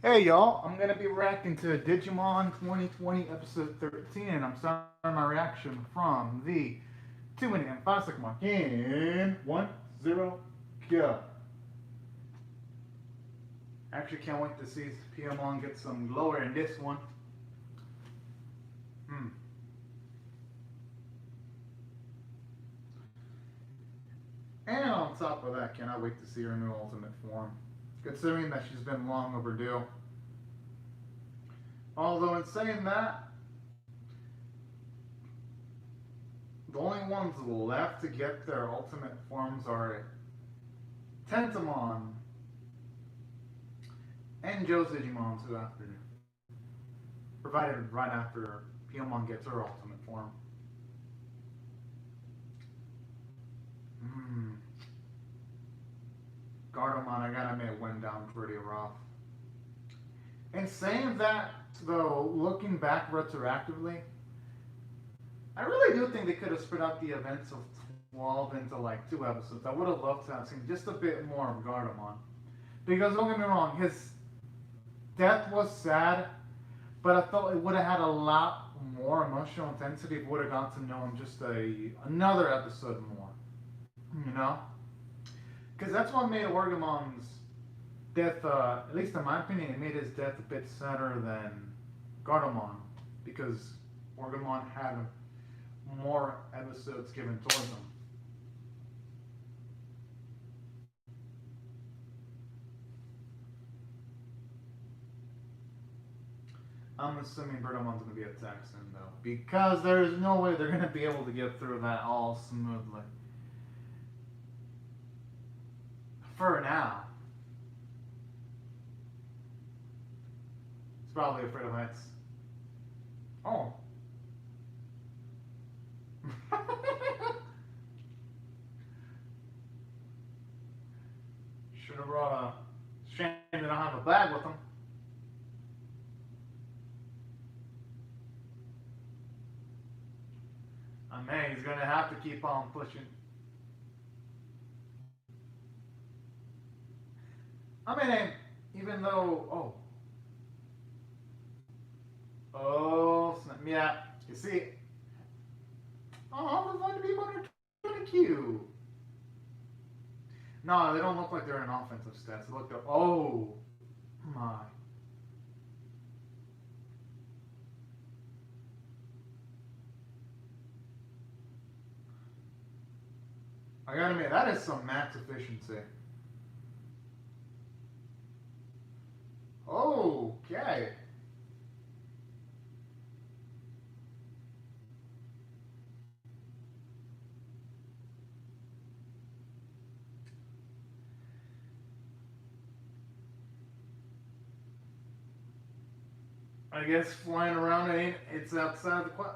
Hey y'all, I'm gonna be reacting to Digimon 2020 episode 13, and I'm starting my reaction from the 2 minute and 5 second mark in 1-0 go. Actually, can't wait to see Piamon get some lower in this one. Hmm. And on top of that, cannot wait to see her new ultimate form, considering that she's been long overdue. Although, in saying that, the only ones left to get their ultimate forms are Tentamon and Joe's Digimon too after, provided right after Piomon gets her ultimate form. Hmm. Gardamon, I gotta admit, went down pretty rough. And saying that, though, looking back retroactively, I really do think they could have spread out the events of 12 into like 2 episodes. I would have loved to have seen just a bit more of Gardamon. Because don't get me wrong, his death was sad, but I felt it would have had a lot more emotional intensity if we would have gotten to know him just another episode more. You know? Because that's what made Orgamon's death, at least in my opinion, it made his death a bit sadder than Gardamon. Because Orgamon had more episodes given towards him. I'm assuming Bertamon's going to be attacked soon, though. Because there's no way they're going to be able to get through that all smoothly. For now. He's probably afraid of heights. Oh. Should have brought a. Shame they don't have a bag with them. I mean, he's gonna have to keep on pushing. I mean, even though, yeah, you see, oh, I was going to be more kind of cute. No, they don't look like they're in offensive stats. They look, oh my. I gotta admit, that is some max efficiency. Okay. I guess flying around it's outside the quad.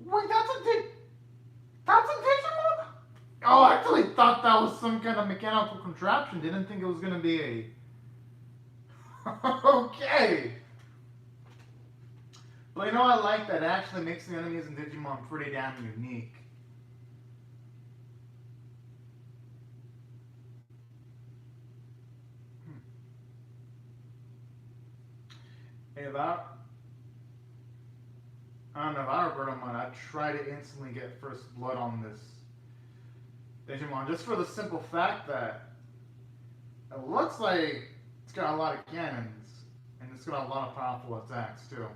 Wait, that's a Digimon? Oh, I actually thought that was some kind of mechanical contraption. Didn't think it was gonna be a. Okay. But you know, I like that. It actually makes the enemies in Digimon pretty damn unique. Hmm. Hey, if I don't know if I were Bertomon, I'd try to instantly get first blood on this Digimon just for the simple fact that it looks like it's got a lot of cannons and it's got a lot of powerful attacks too.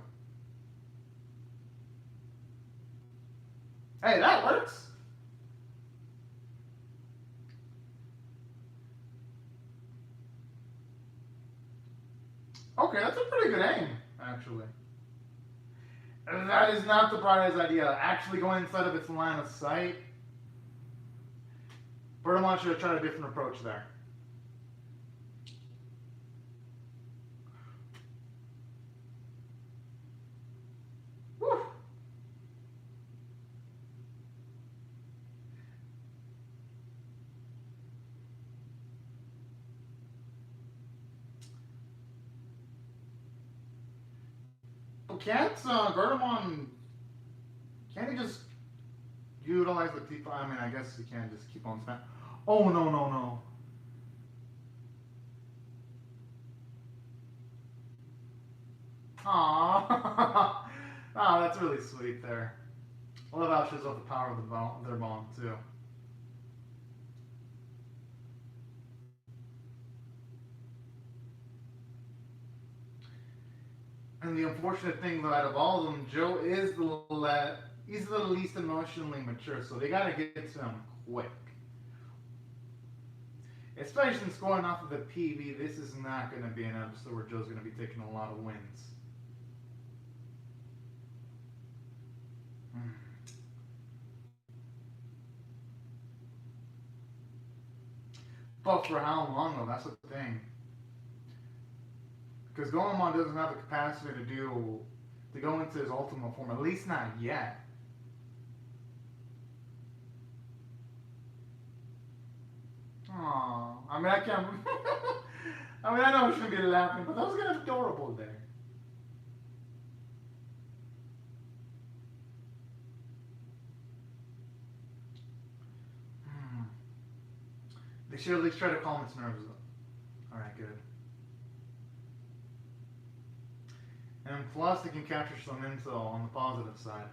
Hey, that works. Okay, that's a pretty good aim, actually. That is not the brightest idea. Actually going inside of its line of sight. Bertomon should have tried a different approach there. Whew. But can't Bertomon, can't he just utilize the T5? I mean, I guess he can just keep on spam. Oh, no, no, no. Aww. Oh, that's really sweet there. I love how it shows off the power of their bond, too. And the unfortunate thing, though, out of all of them, Joe is he's the least emotionally mature, so they gotta get to him quick. Especially since going off of the PV, this is not going to be an episode where Joe's going to be taking a lot of wins. But for how long, though? That's the thing. Because Goemon doesn't have the capacity to go into his ultimate form, at least not yet. Aww. I mean, I can't. I mean, I know I shouldn't be laughing, but that was kind of adorable there. They should at least try to calm its nerves, though. Alright, good. And plus, they can capture some intel on the positive side.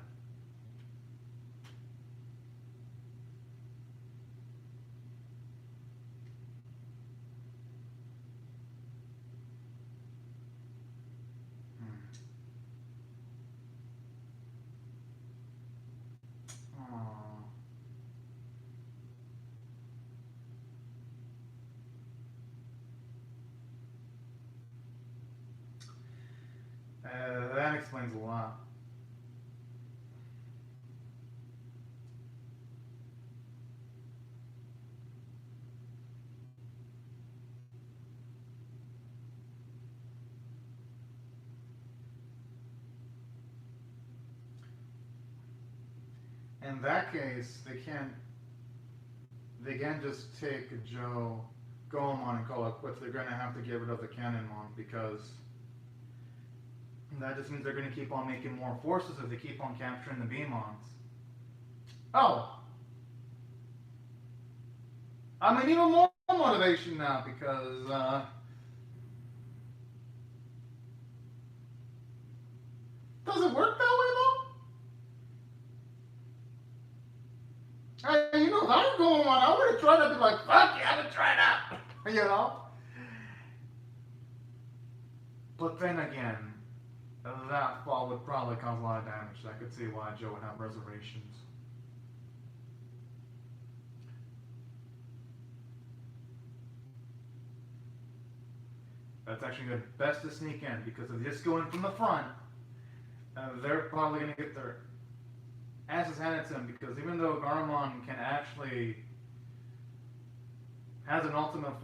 That explains a lot. In that case, they can't just take Joe Goemon and call it quits. They're gonna have to get rid of the Cannonmon because that just means they're gonna keep on making more forces if they keep on capturing the Beamons. Oh! I mean, even more motivation now because, does it work that way though? Hey, you know, if I was going on, I would have tried to be like, fuck yeah, I'm gonna try it out. You know? But then again, that fall would probably cause a lot of damage. So I could see why Joe would have reservations. That's actually the best to sneak in because if they just go in from the front, they're probably going to get their asses handed to them because even though Garmon can actually has an ultimate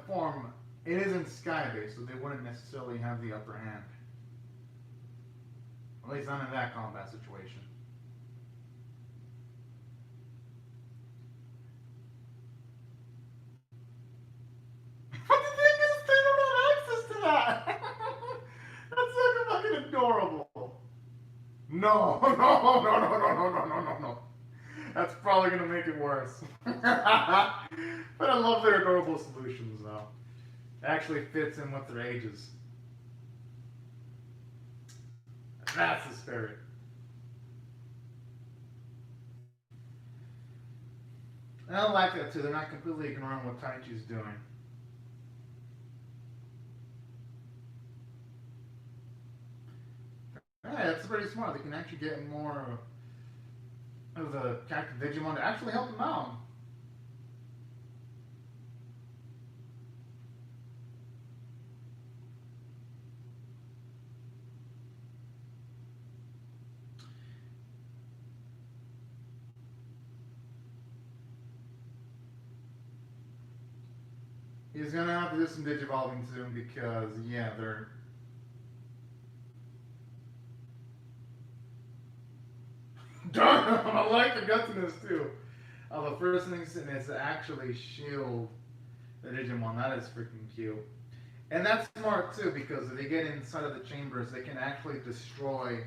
form, it isn't sky-based, so they wouldn't necessarily have the upper hand. At least not in that combat situation. But the thing is, they don't have access to that! That's like fucking adorable. No, no, no, no, no, no, no, no, no, no. That's probably gonna make it worse. But I love their adorable solutions, though. It actually fits in with their ages. That's the spirit. And I like that too. They're not completely ignoring what Taichi's doing. Yeah, that's pretty smart. They can actually get more of the captive Digimon to actually help them out. He's gonna have to do some digivolving soon because, yeah, they're. Darn, I like the gutsiness too. The first thing is to actually shield the Digimon. That is freaking cute. And that's smart too because if they get inside of the chambers, they can actually destroy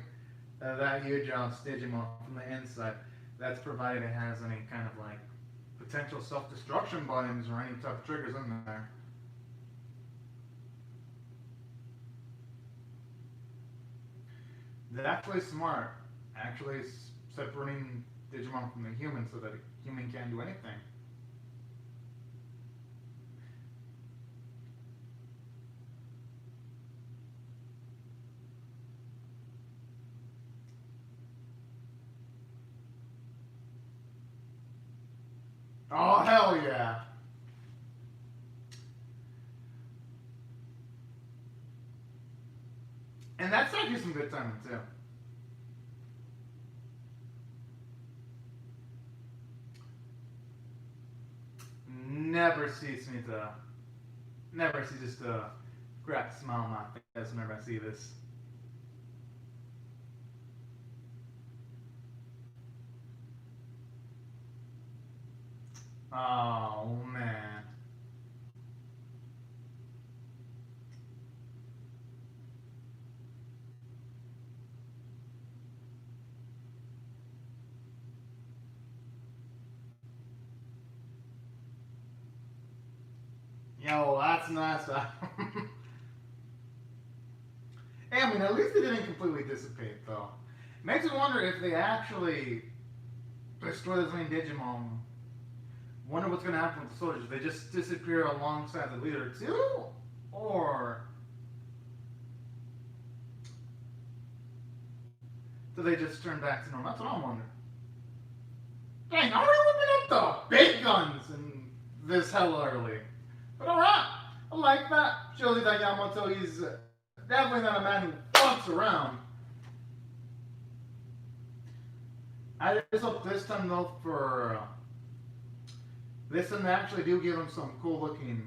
that huge Digimon from the inside. That's provided it has any kind of like potential self-destruction buttons or any tough triggers in there. They're actually smart. Actually separating Digimon from the human so that a human can't do anything. Oh, hell yeah. And that's actually some good timing, too. Never ceases to crack a smile on my face whenever I see this. Oh, man. Yo, that's nice. Hey, I mean, at least they didn't completely dissipate, though. Makes me wonder if they actually destroy this main Digimon. Wonder what's gonna happen with the soldiers. They just disappear alongside the leader too, or do they just turn back to normal? That's what I'm wondering. Dang, I'm really whipping up the big guns in this hell early. But alright, I like that. Shows you that Yamato, he's definitely not a man who fucks around. I just hope this time though for this time they actually do give him some cool looking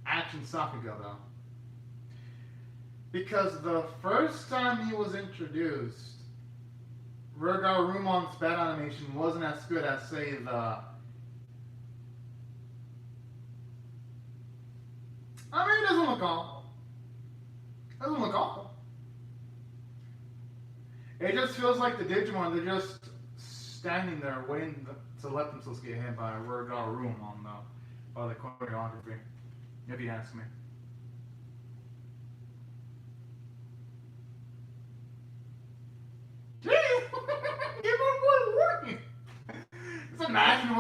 action Sakuga though. Because the first time he was introduced, Rumon's bat animation wasn't as good as say the I mean, it doesn't look awful. It doesn't look awful. It just feels like the Digimon, they're just standing there waiting to let themselves get hit by Rumon, though, by the choreography, if you ask me. Jeez! Give my boy warning! Just imagine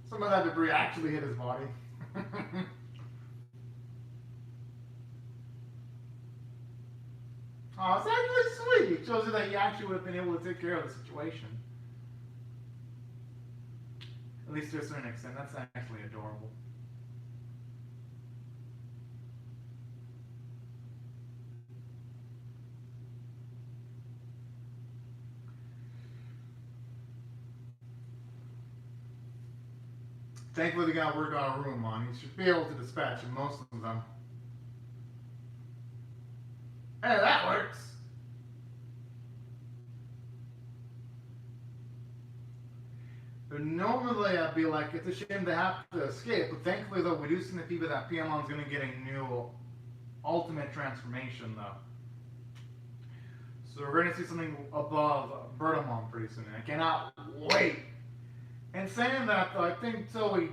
some of that debris actually hit his body. Oh, it's actually sweet. It shows you that he actually would have been able to take care of the situation. At least to a certain extent. That's actually adorable. Thankfully, they got work on a room on. He should be able to dispatch most of them. Hey, that works. But normally I'd be like, it's a shame they have to escape. But thankfully, though, we do see the people that Piamon's going to get a new ultimate transformation, though. So we're going to see something above Bertamon pretty soon. I cannot wait. And saying that, though, I think Zoe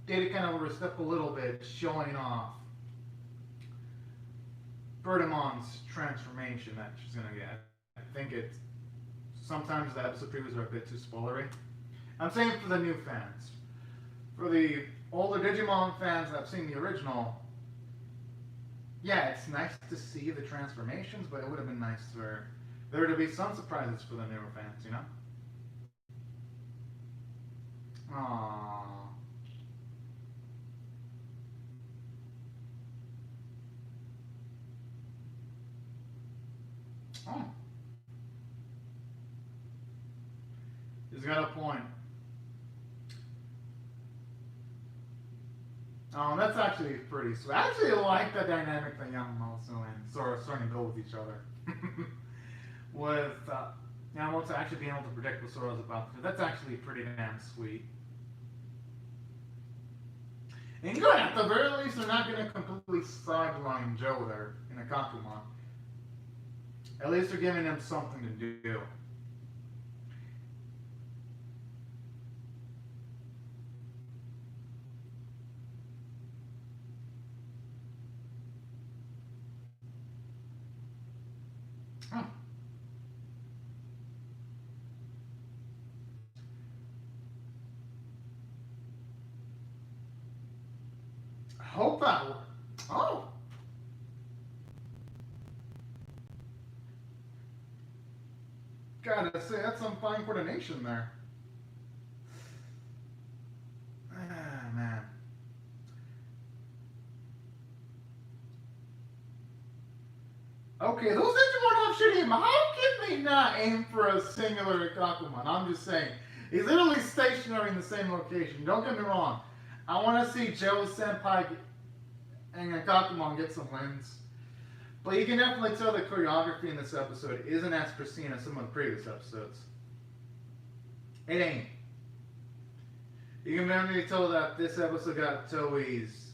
did kind of overstep a little bit, showing off Bertamon's transformation that she's going to get. I think it's sometimes the episode previews are a bit too spoilery. I'm saying for the new fans. For the older Digimon fans that have seen the original, yeah, it's nice to see the transformations, but it would have been nice for there to be some surprises for the newer fans, you know? Aww. Oh. He's got a point. Oh, that's actually pretty sweet. I actually like the dynamic that Yamamoto and Sora are starting to build with each other. With Yamamoto actually being able to predict what Sora's about to do. That's actually pretty damn sweet. And good, at the very least, they're not going to completely sideline Joe there in a Kakumon. At least they're giving him something to do. I hope that worked. Oh. Gotta say, that's some fine coordination there. Ah, man. Okay, those Digimon should aim. How can they not aim for a singular Kakumon? I'm just saying. He's literally stationary in the same location. Don't get me wrong. I want to see Joe Senpai and Kakumon get some wins. But you can definitely tell the choreography in this episode isn't as pristine as some of the previous episodes. It ain't. You can definitely tell that this episode got Toei's,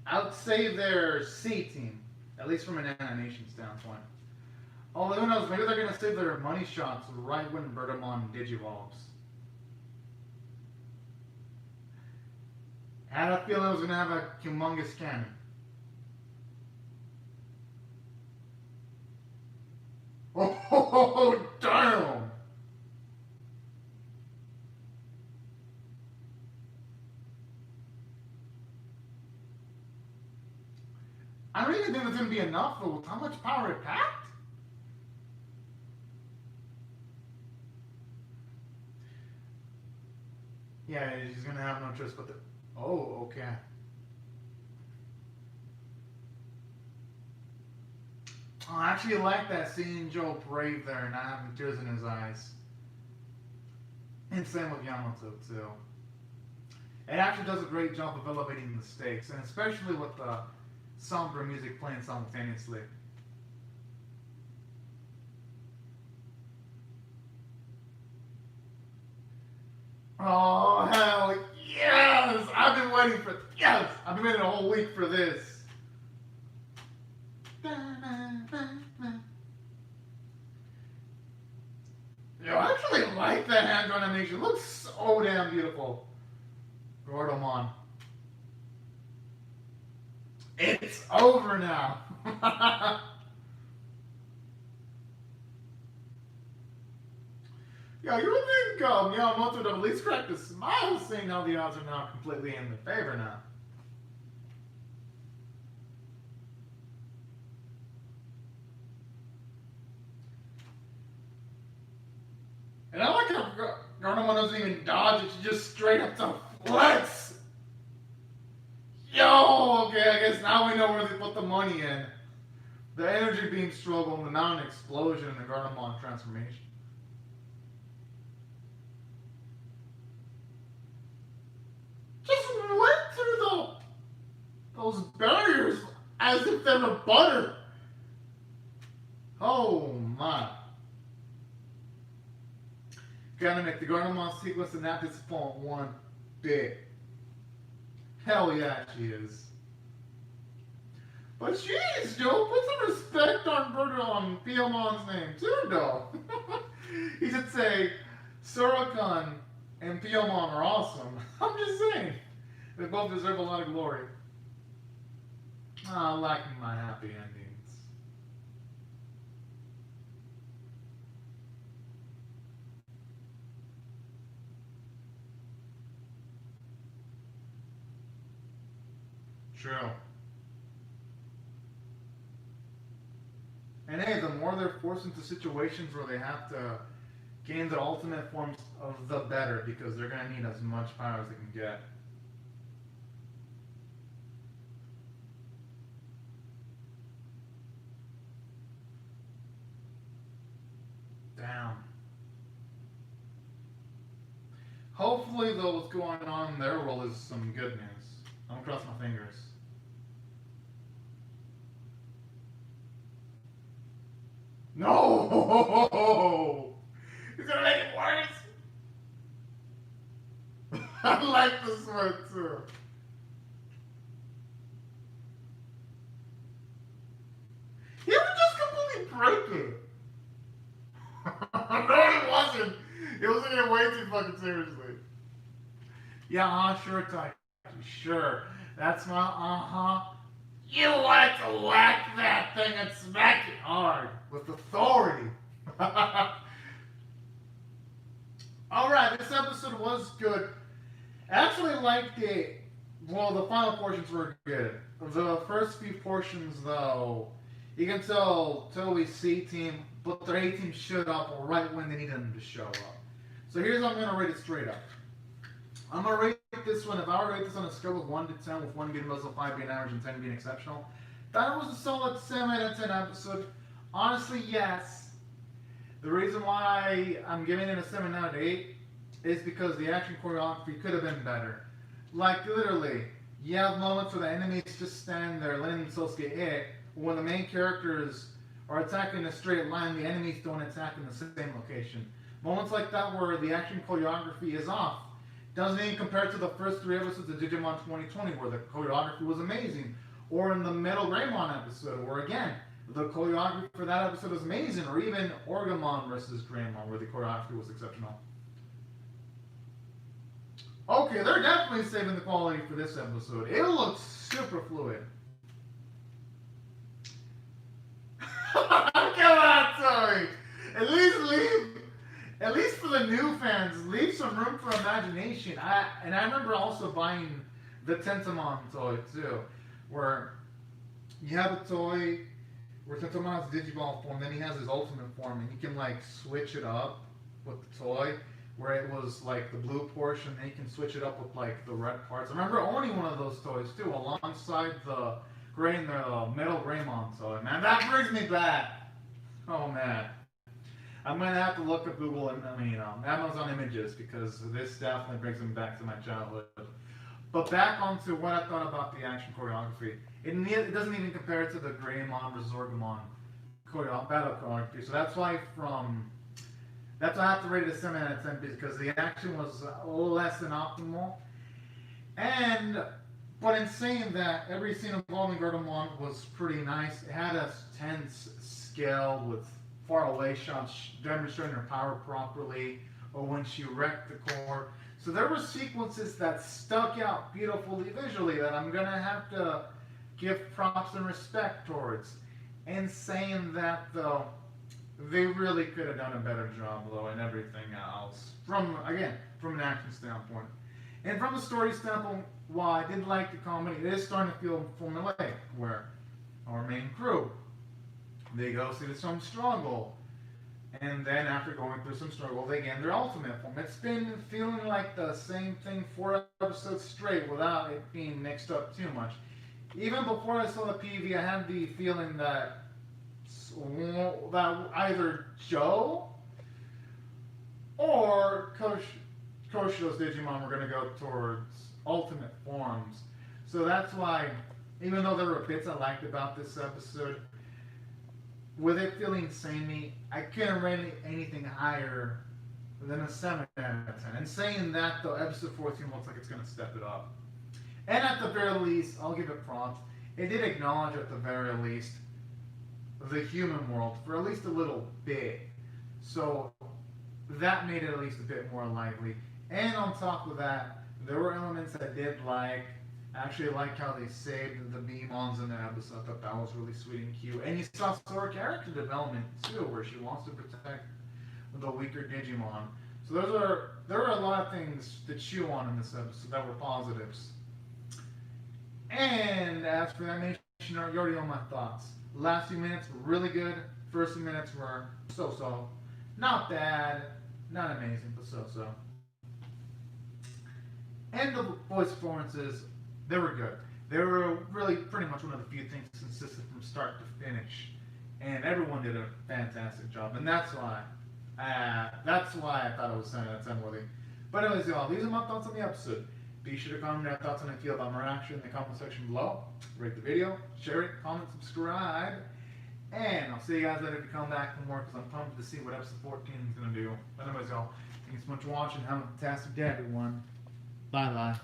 I would say their C team, at least from an animation standpoint. Although who knows, maybe they're going to save their money shots right when Bertamon digivolves. I had a feeling it was going to have a humongous cannon. Oh, damn! I don't even think it's going to be enough for how much power it packed. Yeah, he's going to have no choice but to... Oh, okay. Oh, I actually like that, seeing Joe brave there and not having tears in his eyes. And same with Yamato, too. It actually does a great job of elevating the stakes, and especially with the somber music playing simultaneously. Oh, hell yes! I've been waiting for... Yes! I've been waiting a whole week for this. Yo, I actually like that hand-drawn animation. It looks so damn beautiful. Gordomon. It's over now. Yeah, you would think Yamamoto would at least crack a smile seeing how the odds are now completely in their favor now. And I like how Garnemon doesn't even dodge it, she just straight up to flex! Yo, okay, I guess now we know where they put the money in. The energy beam struggle and the mountain explosion in the Garnemon transformation. Just went through those barriers as if they were butter. Oh my. Gotta make the Garnemon sequence and not disappoint one bit. Hell yeah, she is. But jeez, Joe, put some respect on Piyomon's name too, though. He should say, Surakan and Piyomon are awesome. I'm just saying. They both deserve a lot of glory. I like my happy endings. True. And hey, the more they're forced into situations where they have to gain the ultimate forms of the better, because they're going to need as much power as they can get. Damn. Hopefully, though, what's going on in their world is some good news. I'm gonna cross my fingers. No! He's gonna make it worse! I like this one too. He would just completely break it. No, it wasn't. It was taking it way too fucking seriously. Yeah, sure, Ty. Sure. That's my You want to whack that thing and smack it hard with authority. Alright, this episode was good. I actually liked it. Well, the final portions were good. The first few portions, though, you can tell Toei's C team, but their A team showed up right when they needed them to show up. So here's how I'm going to rate it straight up. I'm going to rate this one, if I were to rate this on a scale of 1 to 10, with 1 being muzzle, 5 being average, and 10 being exceptional, that was a solid 7 out of 10 episode. Honestly, yes. The reason why I'm giving it a 7 out of 8 is because the action choreography could have been better. Like, literally, you have moments where the enemies just stand there letting themselves get hit, when the main characters are attacking in a straight line, the enemies don't attack in the same location. Moments like that where the action choreography is off doesn't even compare to the first 3 episodes of Digimon 2020 where the choreography was amazing. Or in the Metal Greymon episode where, again, the choreography for that episode was amazing. Or even Orgamon versus Greymon where the choreography was exceptional. Okay, they're definitely saving the quality for this episode. It looks super fluid. Come on, sorry. At least for the new fans, leave some room for imagination. I remember also buying the Tentamon toy too, where you have a toy where Tentamon has Digiball form, then he has his ultimate form, and you can like switch it up with the toy, where it was like the blue portion, then you can switch it up with like the red parts. I remember owning one of those toys too, alongside the Metal Greymon toy. Man, that brings me back. Oh man. I'm gonna have to look up Google and Amazon Images because this definitely brings me back to my childhood. But back onto what I thought about the action choreography. It doesn't even compare to the Greymon versus Orgamon battle choreography. So that's why I have to rate it a 7 out of 10 because the action was a little less than optimal. But in saying that, every scene involving Gardevoir was pretty nice. It had a tense scale with far away shots demonstrating her power properly, or when she wrecked the core. So there were sequences that stuck out beautifully visually that I'm gonna have to give props and respect towards. In saying that though, they really could have done a better job though in everything else. From an action standpoint. And from the story standpoint, while I did like the comedy, it is starting to feel formulaic, where our main crew, they go through some struggle, and then after going through some struggle, they gain their ultimate form. It's been feeling like the same thing 4 episodes straight without it being mixed up too much. Even before I saw the PV, I had the feeling that either Joe or Kosho's Digimon were going to go towards ultimate forms. So that's why, even though there were bits I liked about this episode, with it feeling samey, I couldn't rate anything higher than a 7 out of 10. And saying that, though, episode 14 looks like it's going to step it up. And at the very least, I'll give it props. It did acknowledge, at the very least, the human world for at least a little bit. So that made it at least a bit more lively. And on top of that, there were elements I did like. I actually like how they saved the Beemons in the episode. I thought that was really sweet and cute. And you saw Sora character development too, where she wants to protect the weaker Digimon. So there were a lot of things to chew on in this episode that were positives. And as for animation, you already know my thoughts. Last few minutes were really good. First few minutes were so-so. Not bad, not amazing, but so-so. And the voice performances, they were good. They were really pretty much one of the few things consistent from start to finish. And everyone did a fantastic job. And that's why I thought it was 7 out of 10 worthy. But anyways, y'all, these are my thoughts on the episode. Be sure to comment your thoughts on how you feel about my reaction in the comment section below. Rate the video, share it, comment, subscribe. And I'll see you guys later if you come back for more, because I'm pumped to see what episode 14 is going to do. But anyways, y'all, thanks so much for watching. Have a fantastic day, everyone. Bye-bye.